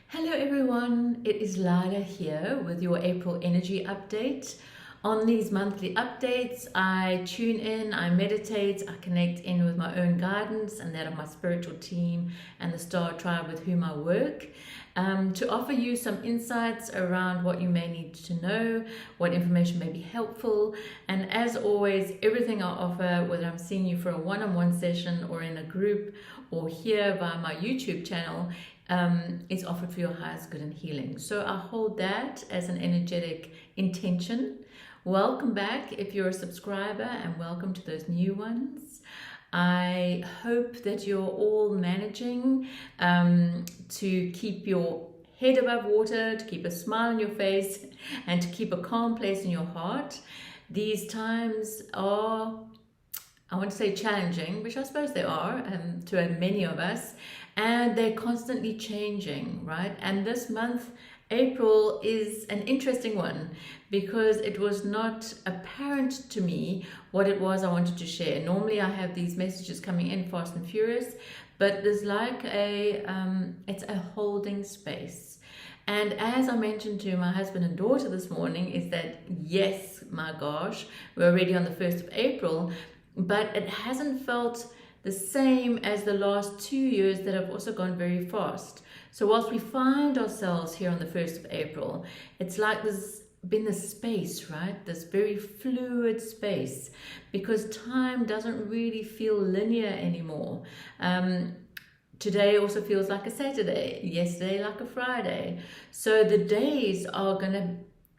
Hello everyone, it is Lilah here with your April energy update. On these monthly updates, I tune in, I meditate, I connect in with my own guidance and that of my spiritual team and the star tribe with whom I work, to offer you some insights around what you may need to know, what information may be helpful, and as always, everything I offer, whether I'm seeing you for a one-on-one session or in a group or here via my YouTube channel, is offered for your highest good and healing. So I hold that as an energetic intention. Welcome back if you're a subscriber, and welcome to those new ones. I hope that you're all managing to keep your head above water, to keep a smile on your face, and to keep a calm place in your heart. These times are, I want to say, challenging, which I suppose they are to many of us, and they're constantly changing, right? And this month, April, is an interesting one because it was not apparent to me what it was I wanted to share. Normally I have these messages coming in fast and furious, but there's like it's a holding space. And as I mentioned to my husband and daughter this morning, is that yes, my gosh, we're already on the 1st of April, but it hasn't felt the same as the last 2 years that have also gone very fast. So whilst we find ourselves here on the 1st of April, it's like there's been this space, right? This very fluid space, because time doesn't really feel linear anymore. Today also feels like a Saturday, yesterday like a Friday. So the days are going to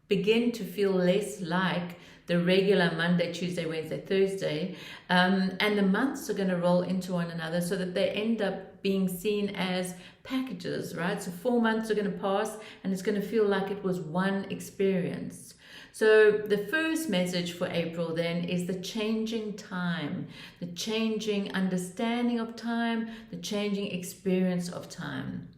begin to feel less like the regular Monday, Tuesday, Wednesday, Thursday, and the months are going to roll into one another so that they end up being seen as packages, right? So 4 months are going to pass and it's going to feel like it was one experience. So the first message for April then is the changing time, the changing understanding of time, the changing experience of time.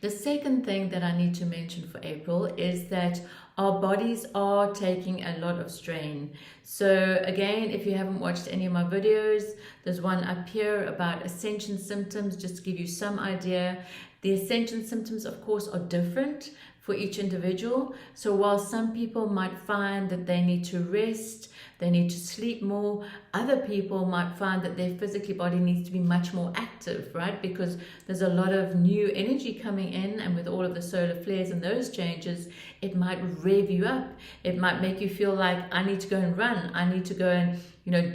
The second thing that I need to mention for April is that our bodies are taking a lot of strain. So again, if you haven't watched any of my videos, there's one up here about Ascension Symptoms, just to give you some idea. The Ascension Symptoms, of course, are different for each individual. So while some people might find that they need to rest, they need to sleep more, other people might find that their physical body needs to be much more active, right? Because there's a lot of new energy coming in, and with all of the solar flares and those changes, it might rev you up. It might make you feel like, I need to go and run, I need to go and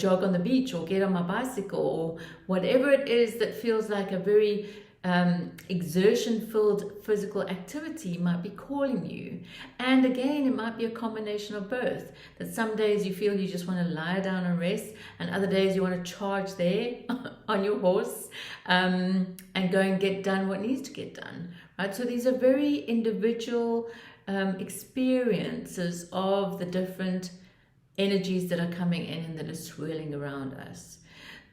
jog on the beach or get on my bicycle, or whatever it is that feels like a very exertion-filled physical activity might be calling you. And again, it might be a combination of both, that some days you feel you just want to lie down and rest, and other days you want to charge there on your horse and go and get done what needs to get done, right? So these are very individual experiences of the different energies that are coming in and that are swirling around us.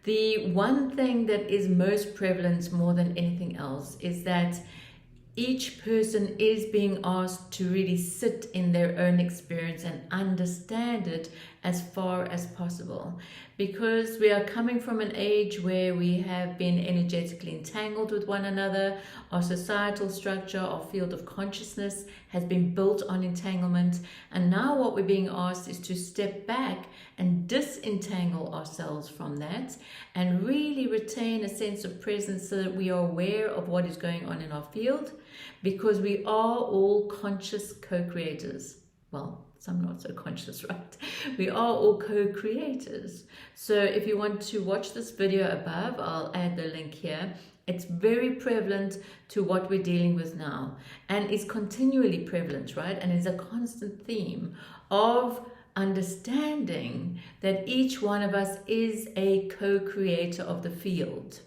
The one thing that is most prevalent more than anything else is that each person is being asked to really sit in their own experience and understand it as far as possible, because we are coming from an age where we have been energetically entangled with one another. Our societal structure, our field of consciousness has been built on entanglement, and now what we're being asked is to step back and disentangle ourselves from that and really retain a sense of presence so that we are aware of what is going on in our field, because we are all conscious co-creators. Well, some not so conscious, right? We are all co-creators. So if you want to watch this video above, I'll add the link here. It's very prevalent to what we're dealing with now, and is continually prevalent, right? And is a constant theme of understanding that each one of us is a co-creator of the field.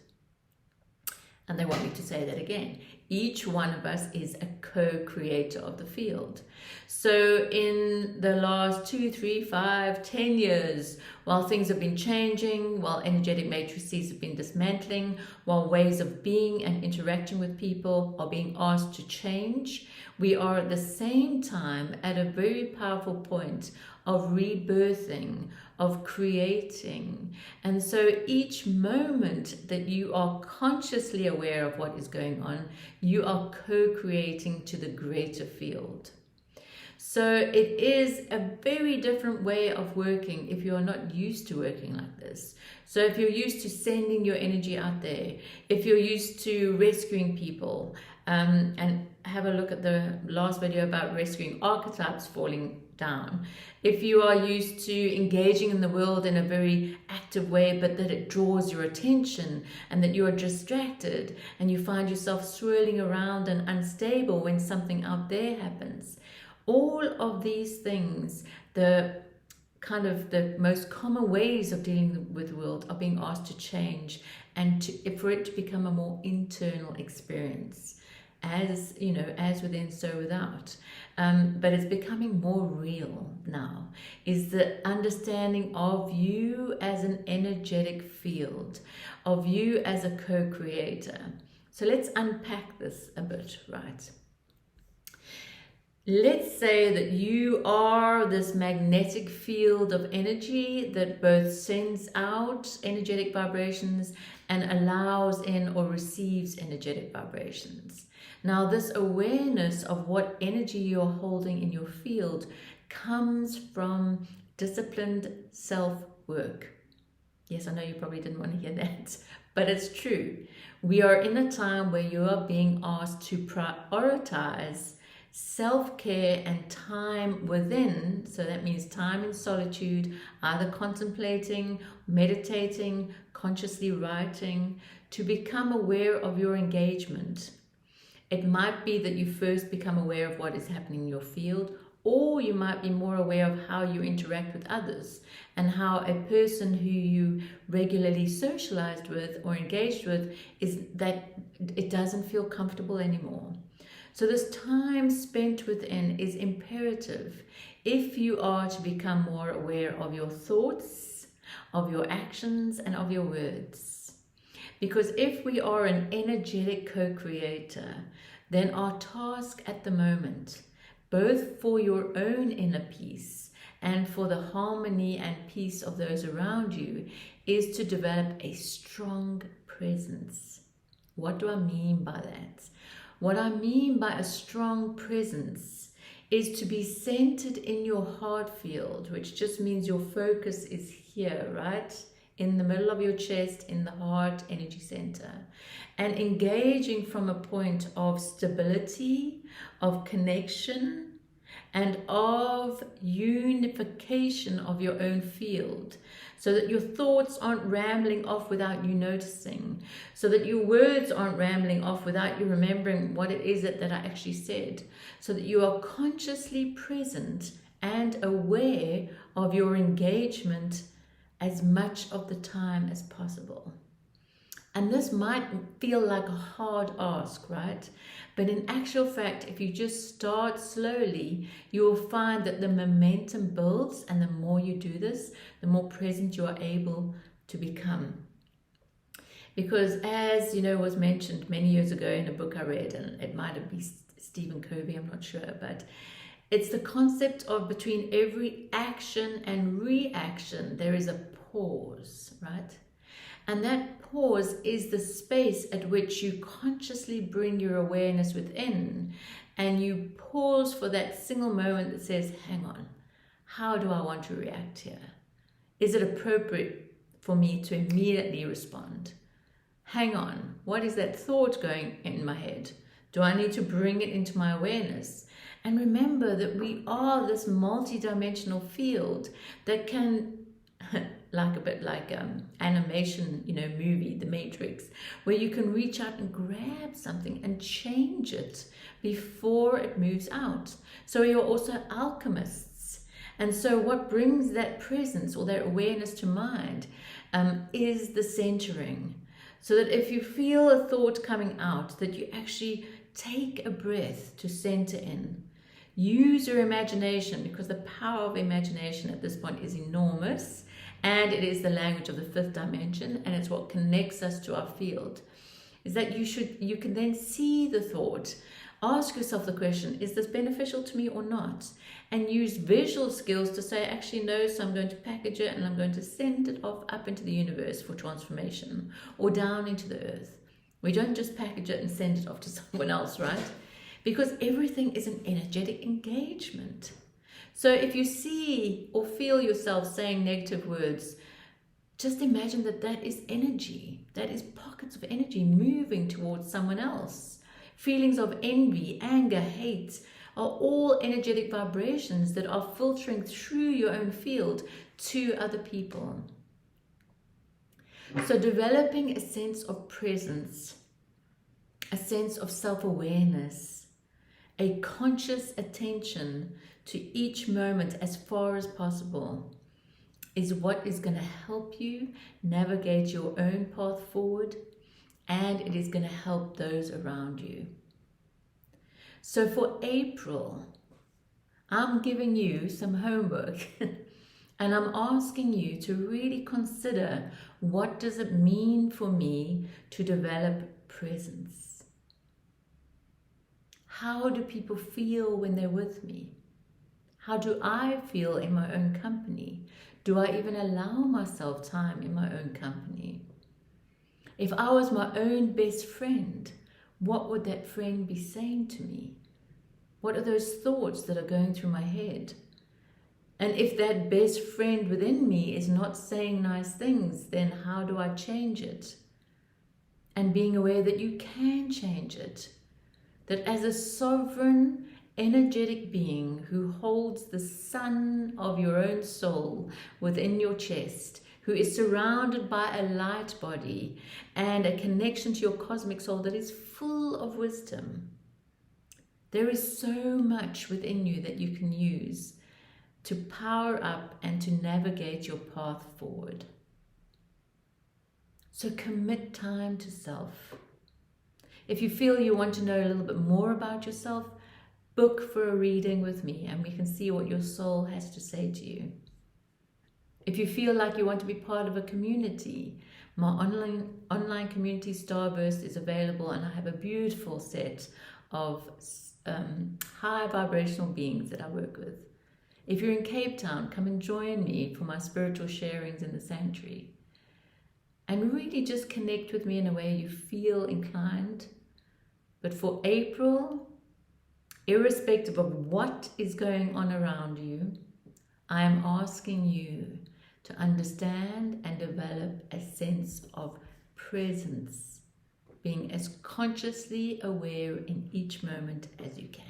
And they want me to say that again. Each one of us is a co-creator of the field. So in the last 2, 3, 5, 10 years, While things have been changing, while energetic matrices have been dismantling, while ways of being and interacting with people are being asked to change, we are at the same time at a very powerful point of rebirthing, of creating. And so each moment that you are consciously aware of what is going on, you are co-creating to the greater field. So it is a very different way of working if you are not used to working like this. So if you're used to sending your energy out there, if you're used to rescuing people, and have a look at the last video about rescuing archetypes falling down. If you are used to engaging in the world in a very active way, but that it draws your attention and that you are distracted and you find yourself swirling around and unstable when something out there happens. All of these things, the most common ways of dealing with the world are being asked to change, and for it to become a more internal experience, as you know, as within, so without. But it's becoming more real now, is the understanding of you as an energetic field, of you as a co-creator. So let's unpack this a bit, right? Let's say that you are this magnetic field of energy that both sends out energetic vibrations and allows in or receives energetic vibrations. Now, this awareness of what energy you're holding in your field comes from disciplined self-work. Yes, I know you probably didn't want to hear that, but it's true. We are in a time where you are being asked to prioritize self-care and time within. So that means time in solitude, either contemplating, meditating, consciously writing, to become aware of your engagement. It might be that you first become aware of what is happening in your field, or you might be more aware of how you interact with others and how a person who you regularly socialized with or engaged with is that it doesn't feel comfortable anymore. So this time spent within is imperative if you are to become more aware of your thoughts, of your actions, and of your words. Because if we are an energetic co-creator, then our task at the moment, both for your own inner peace and for the harmony and peace of those around you, is to develop a strong presence. What do I mean by that? What I mean by a strong presence is to be centered in your heart field, which just means your focus is here, right? In the middle of your chest, in the heart energy center. And engaging from a point of stability, of connection, and of unification of your own field, so that your thoughts aren't rambling off without you noticing, so that your words aren't rambling off without you remembering what it is that I actually said, so that you are consciously present and aware of your engagement as much of the time as possible. And this might feel like a hard ask, right? But in actual fact, if you just start slowly, you will find that the momentum builds, and the more you do this, the more present you are able to become. Because as you know, was mentioned many years ago in a book I read, and it might have been Stephen Covey, I'm not sure, but it's the concept of between every action and reaction, there is a pause, right? And that pause is the space at which you consciously bring your awareness within, and you pause for that single moment that says, hang on, how do I want to react here? Is it appropriate for me to immediately respond? Hang on, what is that thought going in my head? Do I need to bring it into my awareness? And remember that we are this multi-dimensional field that can, like a bit like animation, movie, The Matrix, where you can reach out and grab something and change it before it moves out. So you're also alchemists. And so what brings that presence or that awareness to mind is the centering. So that if you feel a thought coming out, that you actually take a breath to center in. Use your imagination, because the power of imagination at this point is enormous. And it is the language of the fifth dimension, and it's what connects us to our field. Is that you can then see the thought, ask yourself the question, is this beneficial to me or not? And use visual skills to say, actually no, so I'm going to package it and I'm going to send it off up into the universe for transformation, or down into the earth. We don't just package it and send it off to someone else, right? Because everything is an energetic engagement. So if you see or feel yourself saying negative words, just imagine that that is energy. That is pockets of energy moving towards someone else. Feelings of envy, anger, hate are all energetic vibrations that are filtering through your own field to other people. So developing a sense of presence, a sense of self-awareness, a conscious attention to each moment as far as possible is what is going to help you navigate your own path forward, and it is going to help those around you. So for April, I'm giving you some homework and I'm asking you to really consider, what does it mean for me to develop presence? How do people feel when they're with me? How do I feel in my own company? Do I even allow myself time in my own company? If I was my own best friend, what would that friend be saying to me? What are those thoughts that are going through my head? And if that best friend within me is not saying nice things, then how do I change it? And being aware that you can change it. That as a sovereign, energetic being who holds the sun of your own soul within your chest, who is surrounded by a light body and a connection to your cosmic soul that is full of wisdom, there is so much within you that you can use to power up and to navigate your path forward. So commit time to self. If you feel you want to know a little bit more about yourself, book for a reading with me and we can see what your soul has to say to you. If you feel like you want to be part of a community, my online community Starburst is available, and I have a beautiful set of high vibrational beings that I work with. If you're in Cape Town, come and join me for my spiritual sharings in the sanctuary. And really just connect with me in a way you feel inclined. But for April, irrespective of what is going on around you, I am asking you to understand and develop a sense of presence, being as consciously aware in each moment as you can.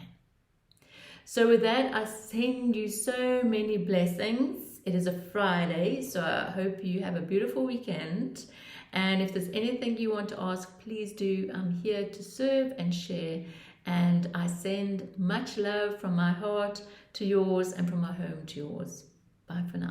So with that, I send you so many blessings. It is a Friday, so I hope you have a beautiful weekend. And if there's anything you want to ask, please do. I'm here to serve and share. And I send much love from my heart to yours and from my home to yours. Bye for now.